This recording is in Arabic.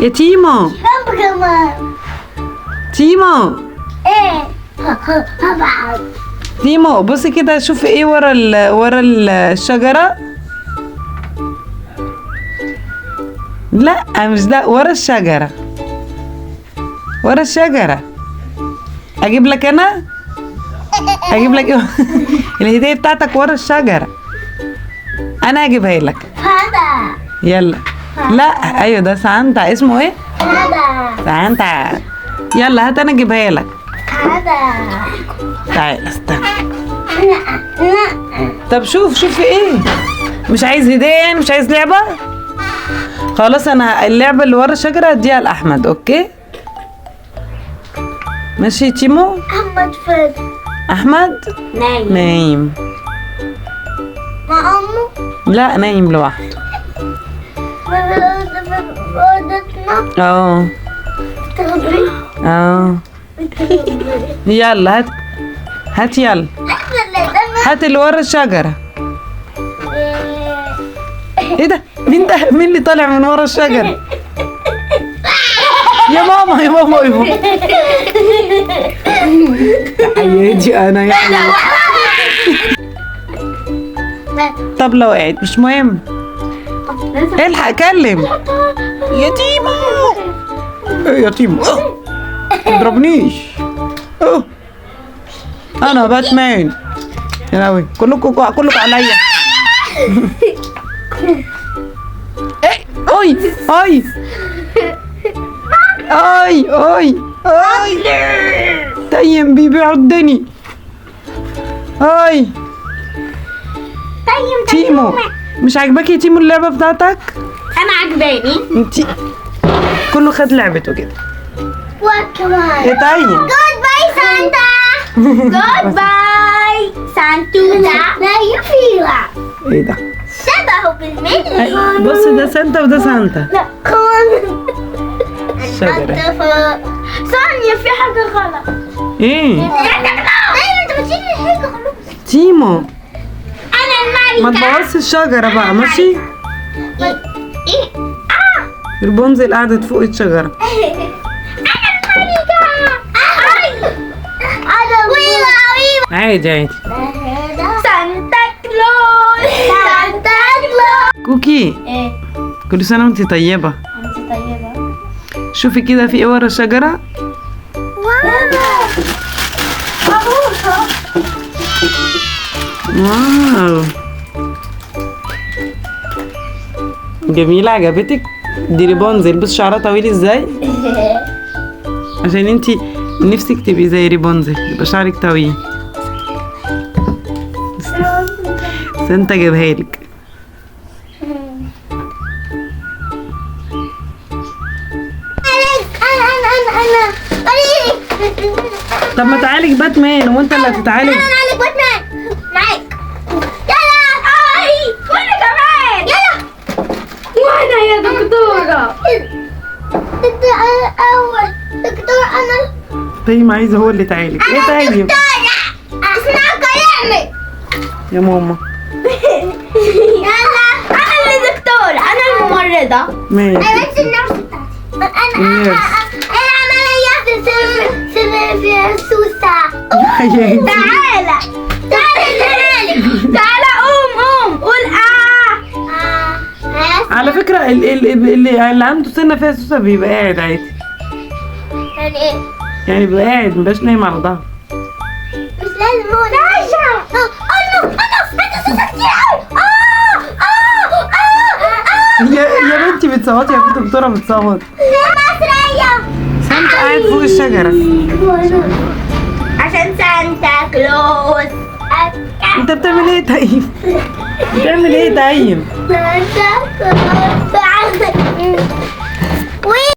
يا تيمو. بابا كمان. تيمو. ايه طبعا. تيمو بصي كده شوفي ايه ورا الشجرة. لا مش ده، ورا الشجرة. ورا الشجرة. اجيب لك انا؟ اجيب لك الهدية بتاعتك ورا الشجرة. انا هجيبها لك. هذا. يلا. لا ايوه ده سانتا. اسمه ايه؟ هذا. سانتا. يلا هات انا اجيبها لك. هذا. تعال استنى. لا. طب شوفي ايه؟ مش عايز هدية يعني؟ مش عايز لعبة؟ خلاص انا اللعبة اللي ورا الشجرة هديها لأحمد. اوكي ماشي تيمو. أحمد فين؟ أحمد نايم. مع أمه؟ لا نايم لوحده. اه تغبري؟ اه يلا هات يلا. هات اللي ورا الشجرة. ايه ده؟ مين ده؟ مين اللي طالع من ورا الشجرة؟ يا ماما يا ماما يا ماما. حياتي انا يعني. طب لو وقعت مش مهم. الحق كلم. يا تيمو. ايه يا تيمو؟ ما تضربنيش. انا باتمان. يا لهوي كلكم عليا. ايه اي اي اي اي اي. تيم بيبيعوا الدني. اي تيمو مش عاجباكي يا تيمو اللعبة بتاعتك؟ أنا عجباني. انتي كله خد لعبته كده. وكمان. ايه تايم؟ جود باي سانتا. جود باي سانتولا. لا يفيلا. ايه ده؟ شبهه بالملي. بص ده سانتا وده سانتا. لا كمان. شجرة. ثانية في حاجة غلط. ايه؟ دايما انت بتشيل الحاجة خلاص. تيمو أنا ما الملكة. تبوظش الشجرة بقى ماشي؟ إيه؟ البونزل قعدت فوق الشجرة. أنا الملكة. أنا ويلا. عادي عادي. سانتا كلوز. سانتا كلوز. كوكي إيه؟ كل سنة وانت طيبة. أنت طيبة. شوفي كده في ايه ورا الشجرة. واو جميلة عجبتك؟ دي ريبونزل. بص شعرها طويل ازاي. عشان انتي نفسك تبقي زي ريبونزل يبقى شعرك طويل. سانتا جابها لك. أنا طب ما تعالج باتمان وانت اللي هتتعالج. أنا عليك باتمان معاك. يلا. أي وأنا كمان. يلا. وأنا يا دكتورة. انت اول دكتور. انا تايم عايزة هو اللي يتعالج. ايه تايم؟ اسمع كلامي يا ماما. يلا. انا اللي دكتور. انا الممرضة. ماشي. انا النرس بتاعتي. انا عمليات فيها سوسة. حياتي. تعالى قوم قول على فكرة اللي عنده سنة فيها سوسة بيبقى قاعد عادي. يعني ايه؟ يعني بيبقى قاعد مبقاش نايم على ظهره. مش لازم هو انت سوسة كتير قوي. يا بنتي بتصوتي يا دكتورة بتصوت. مصرية. سانتا قاعد فوق الشجرة. عشان سانتا كلوز. انت بتعمل ايه تايم؟ بتعمل ايه تايم؟ سانتا كلوز.